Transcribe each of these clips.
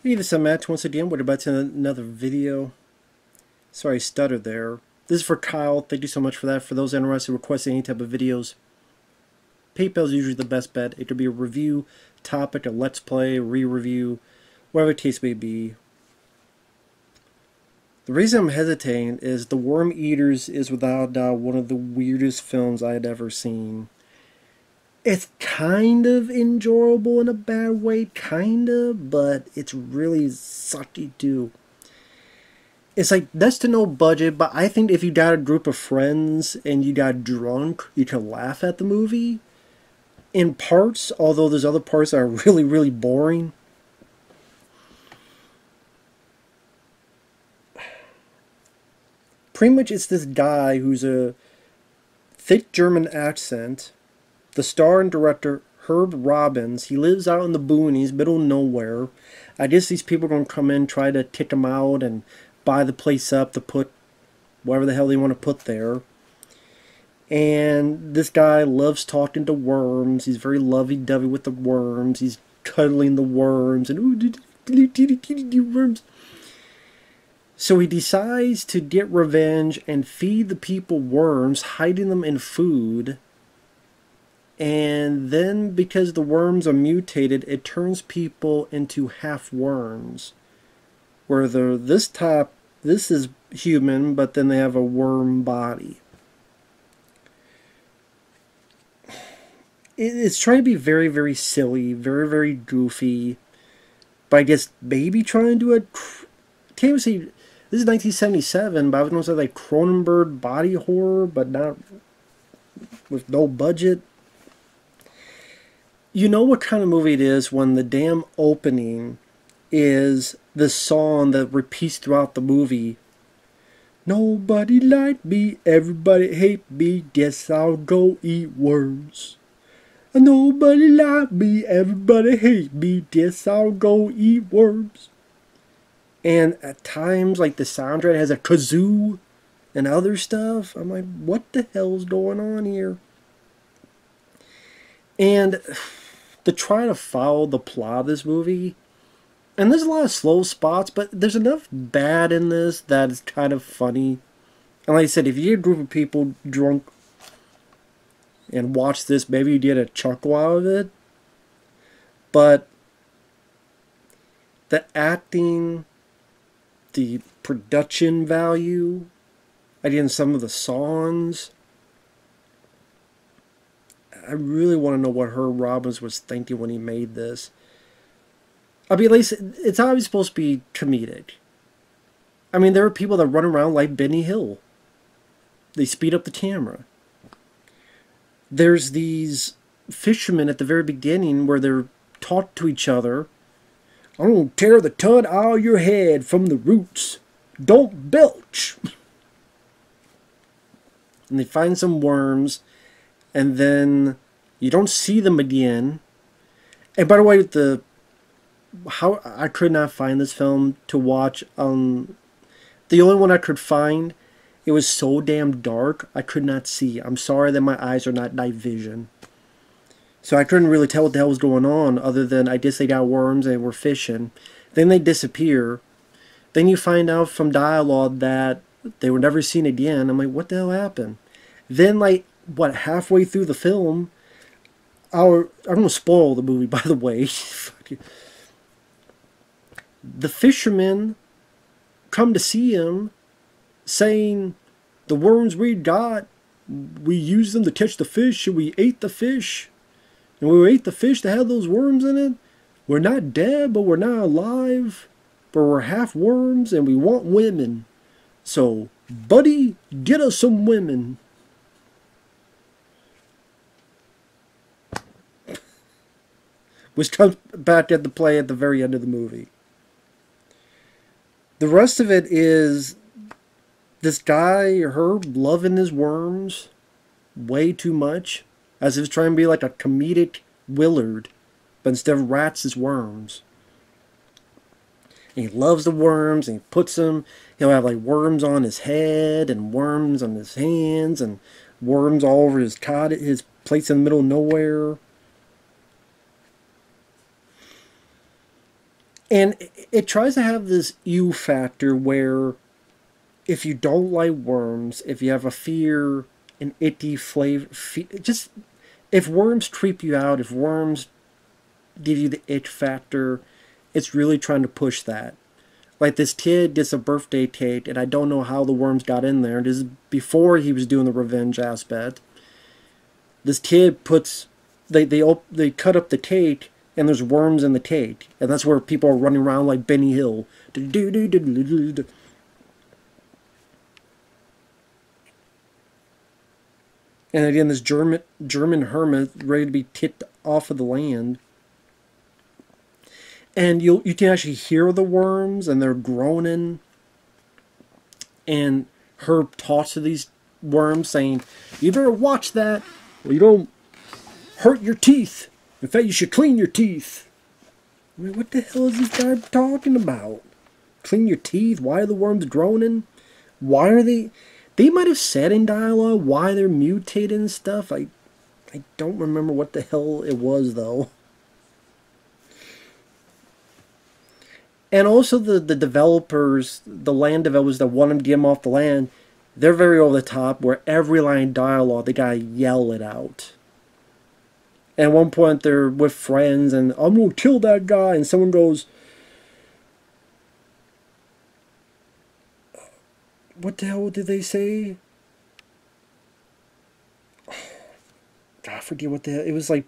Hey, this is Matt once again. We're about to another video. Sorry, I stuttered there. This is for Kyle. Thank you so much for that. For those interested in requesting any type of videos, PayPal is usually the best bet. It could be a review, topic, a let's play, re-review, whatever the case may be. The reason I'm hesitating is The Worm Eaters is without doubt one of the weirdest films I had ever seen. It's kind of enjoyable in a bad way, kinda, but it's really sucky too. It's like next to no budget, but I think if you got a group of friends and you got drunk, you could laugh at the movie. In parts, although there's other parts that are really, really boring. Pretty much it's this guy who's a thick German accent. The star and director, Herb Robbins, he lives out in the boonies, middle of nowhere. I guess these people are going to come in, try to kick him out and buy the place up to put whatever the hell they want to put there. And this guy loves talking to worms. He's very lovey-dovey with the worms. He's cuddling the worms and ooh, worms. So he decides to get revenge and feed the people worms, hiding them in food. And then because the worms are mutated, it turns people into half worms. Where they're this is human, but then they have a worm body. It's trying to be very, very silly, very, very goofy. But I guess maybe trying to do a... Can't even say... This is 1977, but I was going to say like Cronenberg body horror, but not... with no budget. You know what kind of movie it is when the damn opening is the song that repeats throughout the movie. Nobody like me, everybody hate me, guess I'll go eat worms. Nobody like me, everybody hate me, guess I'll go eat worms. And at times, like the soundtrack has a kazoo and other stuff. I'm like, what the hell's going on here? And to try to follow the plot of this movie, and there's a lot of slow spots, but there's enough bad in this that it's kind of funny. And like I said, if you get a group of people drunk and watch this, maybe you get a chuckle out of it. But the acting, the production value, again, some of the songs, I really want to know what Herb Robbins was thinking when he made this. I mean, at least it's obviously supposed to be comedic. I mean, there are people that run around like Benny Hill. They speed up the camera. There's these fishermen at the very beginning where they're talking to each other. I'm going to tear the tud out of your head from the roots. Don't belch. And they find some worms, and then you don't see them again. And by the way, how I could not find this film to watch. The only one I could find, it was so damn dark I could not see. I'm sorry that my eyes are not night vision. So I couldn't really tell what the hell was going on, other than I guess they got worms and were fishing. Then they disappear. Then you find out from dialogue that they were never seen again. I'm like, what the hell happened? Then, like, what, halfway through the film, I'm going to spoil the movie, by the way. The fishermen come to see him, saying, the worms we got, we used them to catch the fish, and we ate the fish. And we ate the fish that had those worms in it. We're not dead, but we're not alive. But we're half worms, and we want women. So, buddy, get us some women. Which comes back at the play at the very end of the movie. The rest of it is this guy, Herb, loving his worms way too much. As if he's trying to be like a comedic Willard. But instead of rats, it's worms. And he loves the worms, and he puts them, he'll have like worms on his head, and worms on his hands, and worms all over his cottage, his place in the middle of nowhere. And it tries to have this ew factor where if you don't like worms, if you have a fear, an icky flavor, just if worms creep you out, if worms give you the itch factor, it's really trying to push that. Like this kid gets a birthday cake, and I don't know how the worms got in there. This is before he was doing the revenge aspect. This kid puts, they cut up the cake, and there's worms in the cake, and that's where people are running around like Benny Hill. And again, this German hermit ready to be kicked off of the land. And you can actually hear the worms, and they're groaning. And Herb talks to these worms, saying, "You better watch that, or you don't hurt your teeth. In fact, you should clean your teeth." I mean, what the hell is this guy talking about? Clean your teeth? Why are the worms groaning? Why are they... They might have said in dialogue why they're mutated and stuff. I don't remember what the hell it was, though. And also the developers, the land developers that want them to get them off the land, they're very over the top, where every line of dialogue, they gotta yell it out. And at one point, they're with friends, and I'm gonna kill that guy, and someone goes, what the hell did they say? God, I forget what the hell. It was like,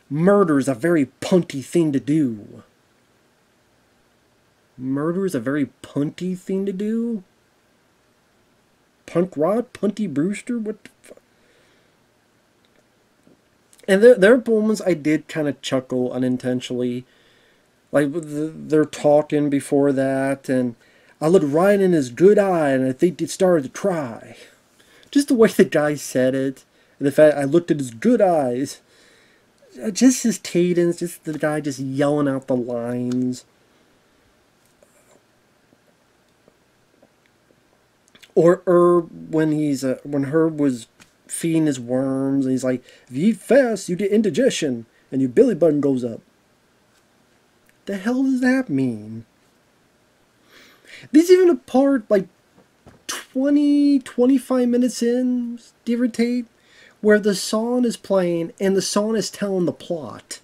murder is a very punty thing to do. Murder is a very punty thing to do? Punk Rod? Punty Brewster? What the fuck? And there are moments I did kind of chuckle unintentionally. Like, they're talking before that, and I looked right in his good eye, and I think it started to cry. Just the way the guy said it, and the fact I looked at his good eyes. Just his cadence, just the guy just yelling out the lines. Or Herb, when Herb was feeding his worms, and he's like, if you eat fast, you get indigestion, and your belly button goes up. The hell does that mean? There's even a part, like, 25 minutes in, give or take, where the song is playing, and the song is telling the plot.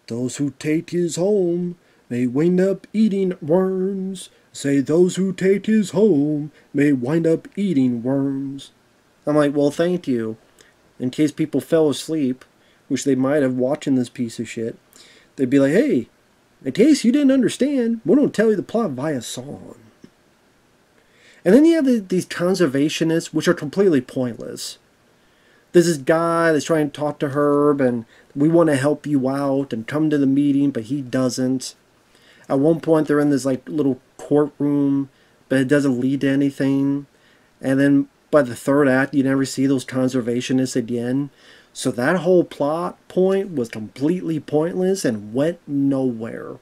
Those who take his home may wind up eating worms. Say those who take his home may wind up eating worms. I'm like, well, thank you. In case people fell asleep, which they might have watching this piece of shit, they'd be like, hey, in case you didn't understand, we're going to tell you the plot via song. And then you have these conservationists, which are completely pointless. There's this guy that's trying to talk to Herb, and we want to help you out and come to the meeting, but he doesn't. At one point, they're in this like little courtroom, but it doesn't lead to anything. And then by the third act, you never see those conservationists again. So that whole plot point was completely pointless and went nowhere.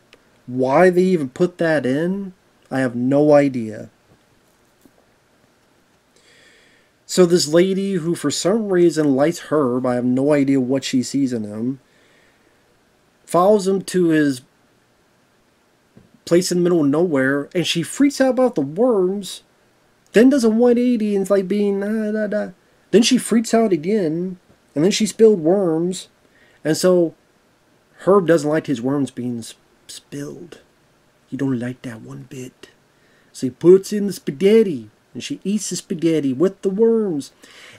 Why they even put that in, I have no idea. So this lady who for some reason likes Herb, I have no idea what she sees in him, follows him to his place in the middle of nowhere, and she freaks out about the worms, then does a 180 and it's like being Then she freaks out again, and then she spilled worms, and so Herb doesn't like his worms being spilled. He don't like that one bit. So he puts in the spaghetti, and she eats the spaghetti with the worms.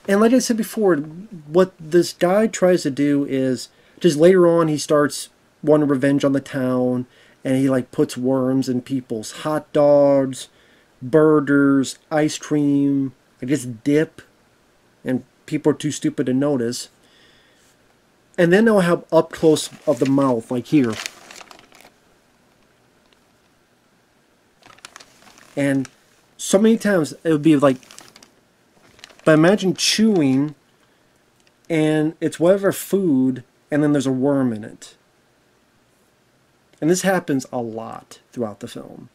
And like I said before, what this guy tries to do is, just later on he starts wanting revenge on the town, and he like puts worms in people's hot dogs, burgers, ice cream, I guess dip, and people are too stupid to notice. And then they'll have up close of the mouth, like here. And so many times it would be like, but imagine chewing, and it's whatever food, and then there's a worm in it. And this happens a lot throughout the film.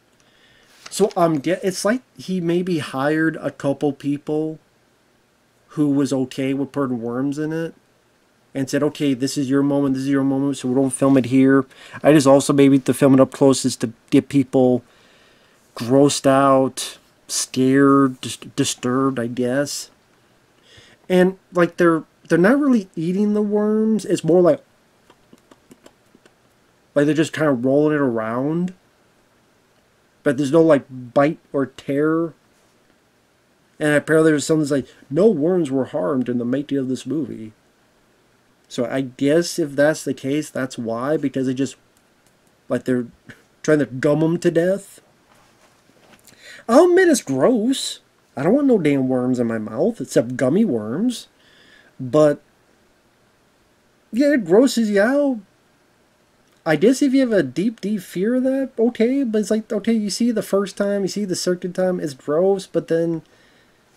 So it's like he maybe hired a couple people who was okay with putting worms in it. and said, okay, this is your moment, so we don't film it here. I just also maybe to film it up close is to get people grossed out, scared, disturbed, I guess. And like they're not really eating the worms. It's more like they're just kind of rolling it around. But there's no like bite or tear. And apparently there's something that's like, no worms were harmed in the making of this movie. So I guess if that's the case, that's why. Because they just, like they're trying to gum them to death. I'll admit it's gross. I don't want no damn worms in my mouth, except gummy worms. But, yeah, it grosses you out. I guess if you have a deep, deep fear of that, okay. But it's like, okay, you see the first time, you see the second time, it's gross. But then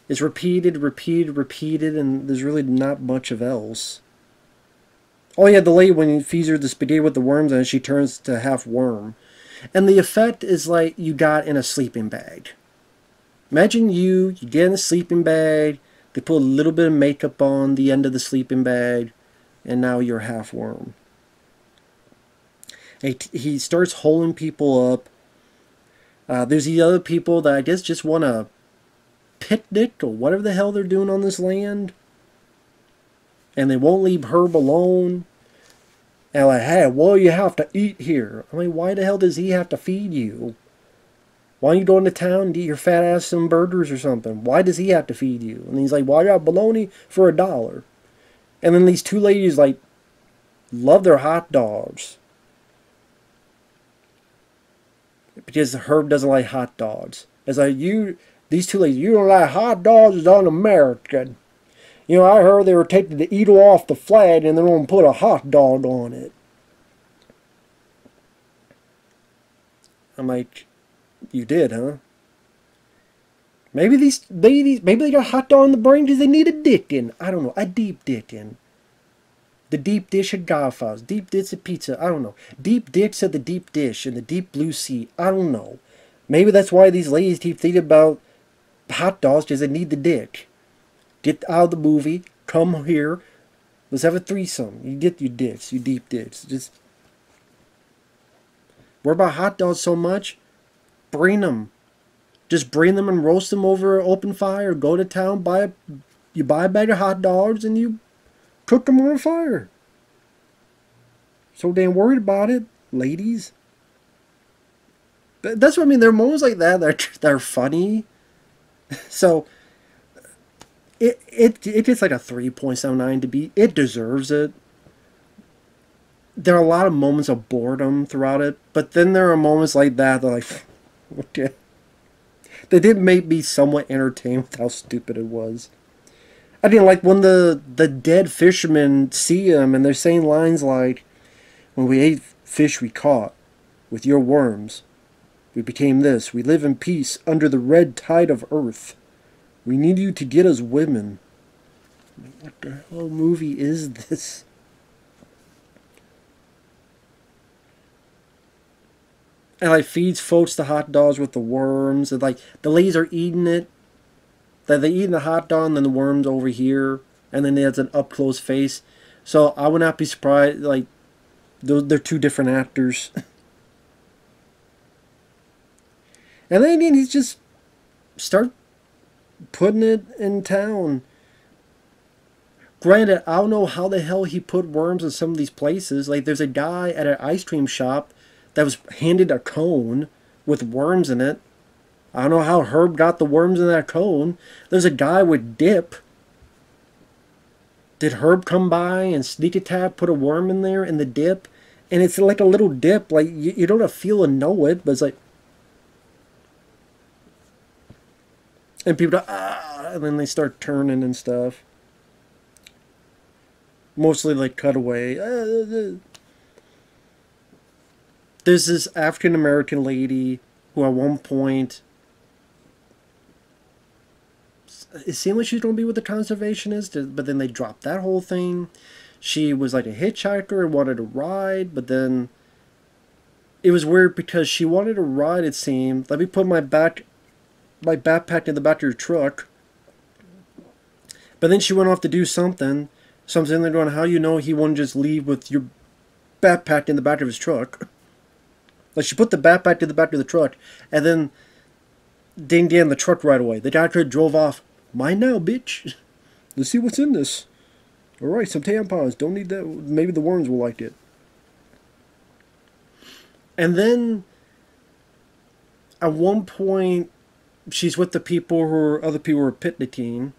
it's repeated, and there's really not much of else. Oh yeah, the lady, when he feeds her the spaghetti with the worms in it, she turns to half worm. And the effect is like you got in a sleeping bag. Imagine you get in a sleeping bag, they put a little bit of makeup on the end of the sleeping bag, and now you're half worm. He starts holding people up. There's these other people that I guess just want to picnic or whatever the hell they're doing on this land. And they won't leave Herb alone. And like, hey, well, you have to eat here. I mean, why the hell does he have to feed you? Why don't you go into town and eat your fat ass some burgers or something? Why does he have to feed you? And he's like, well, I got bologna for $1. And then these two ladies, like, love their hot dogs. Because Herb doesn't like hot dogs. It's like, these two ladies, you don't like hot dogs, it's un-American. You know, I heard they were taking the eagle off the flag and they're going to put a hot dog on it. I'm like, you did, huh? Maybe these ladies, maybe they got a hot dog in the brain because they need a dick in. I don't know, a deep dick in. The deep dish at Godfather's, deep dish at pizza, I don't know. Deep dicks at the deep dish in the deep blue sea, I don't know. Maybe that's why these ladies keep thinking about hot dogs because they need the dick. Get out of the movie. Come here. Let's have a threesome. You get your dicks. You deep dicks. Just worry about hot dogs so much. Bring them. Just bring them and roast them over an open fire. Go to town. You buy a bag of hot dogs and you cook them on a fire. So damn worried about it, ladies. But that's what I mean. There are moments like that that are funny. So It gets like a 3.79 to be. It deserves it. There are a lot of moments of boredom throughout it, but then there are moments like that like, okay. They did make me somewhat entertained with how stupid it was. I didn't like when the dead fishermen see him and they're saying lines like, when we ate fish we caught with your worms, we became this. We live in peace under the red tide of earth. We need you to get us women. What the hell movie is this? And like feeds folks the hot dogs with the worms. And like the ladies are eating it. That they eating the hot dog and then the worms over here. And then there's an up close face. So I would not be surprised. Like they're two different actors. And then he's just start putting it in town. Granted, I don't know how the hell he put worms in some of these places. Like, there's a guy at an ice cream shop that was handed a cone with worms in it. I don't know how Herb got the worms in that cone. There's a guy with dip. Did Herb come by and sneak attack, put a worm in there in the dip? And it's like a little dip. Like, you don't feel and know it, but it's like, and people go, and then they start turning and stuff. Mostly like cutaway. There's this African American lady who at one point, it seemed like she was going to be with the conservationist, but then they dropped that whole thing. She was like a hitchhiker and wanted to ride, but then it was weird because she wanted to ride, it seemed. Let me put my backpack in the back of your truck. But then she went off to do something. So I'm sitting there going, how you know he wouldn't just leave with your backpack in the back of his truck? Like, she put the backpack in the back of the truck, and then ding dang the truck right away. The guy could have drove off. Mine now, bitch. Let's see what's in this. Alright, some tampons. Don't need that. Maybe the worms will like it. And then, at one point, she's with the people who are, other people who are picnicking.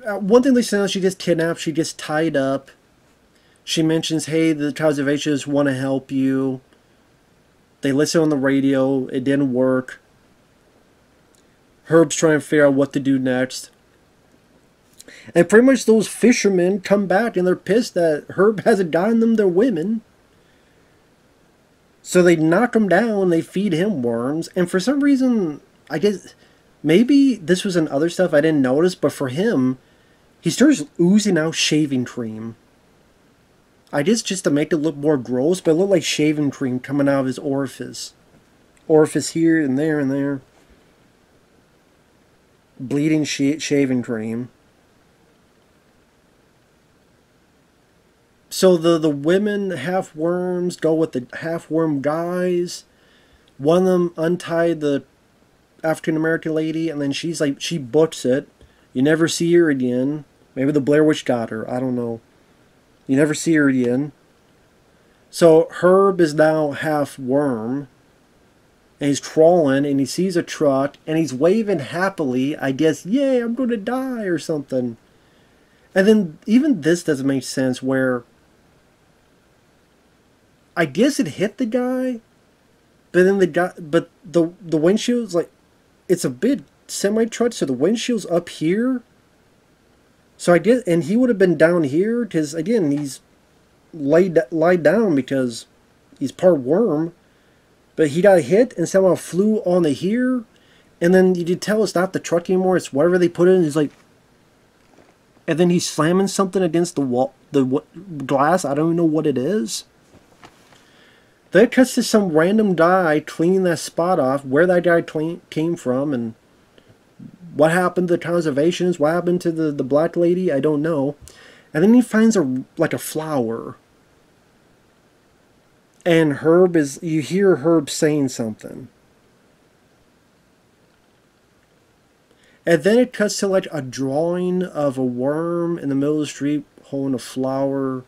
One thing they say, she gets kidnapped, she gets tied up. She mentions, hey, the conservationists want to help you. They listen on the radio. It didn't work. Herb's trying to figure out what to do next. And pretty much those fishermen come back and they're pissed that Herb hasn't gotten them their women. So they knock him down, they feed him worms. And for some reason, I guess, maybe this was in other stuff I didn't notice, but for him, he starts oozing out shaving cream. I guess just to make it look more gross, but it looked like shaving cream coming out of his orifice. Orifice here and there and there. Bleeding shaving cream. So the women half-worms go with the half-worm guys. One of them untied the African-American lady, and then she's like, she books it. You never see her again. Maybe the Blair Witch got her. I don't know. You never see her again. So Herb is now half worm. And he's crawling and he sees a truck and he's waving happily. I guess, yay, I'm going to die or something. And then even this doesn't make sense where I guess it hit the guy. But then the windshield's like, it's a big semi-truck, so the windshield's up here. So I guess, and he would have been down here, because again, he's laid down because he's part worm. But he got hit and somehow flew on the here. And then you could tell it's not the truck anymore, it's whatever they put in. He's like, and then he's slamming something against the wall, the glass. I don't even know what it is. Then it cuts to some random guy cleaning that spot off, where that guy came from, and what happened to the conservationists, what happened to the black lady, I don't know. And then he finds a flower. And Herb is, you hear Herb saying something. And then it cuts to like a drawing of a worm in the middle of the street holding a flower.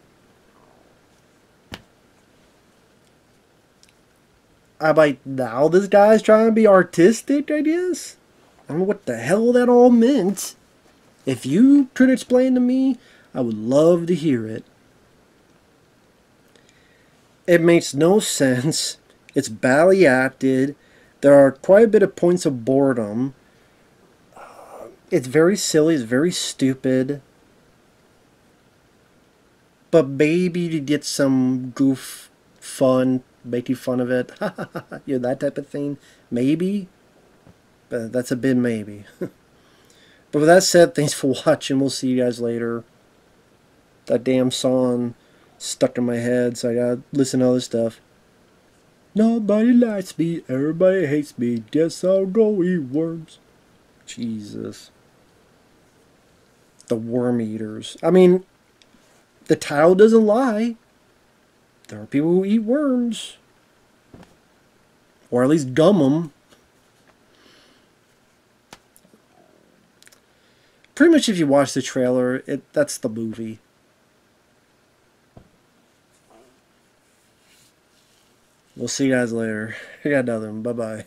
I'm like, now this guy's trying to be artistic, I guess? I don't know what the hell that all meant. If you could explain to me, I would love to hear it. It makes no sense. It's badly acted. There are quite a bit of points of boredom. It's very silly. It's very stupid. But maybe to get some goof fun, making fun of it. You know, that type of thing. Maybe. But that's a bit maybe. But with that said, thanks for watching. We'll see you guys later. That damn song stuck in my head, so I gotta listen to other stuff. Nobody likes me, everybody hates me, guess I'll go eat worms. Jesus. The worm eaters. I mean, the title doesn't lie. There are people who eat worms. Or at least gum them. Pretty much if you watch the trailer, that's the movie. We'll see you guys later. I got nothing. Bye-bye.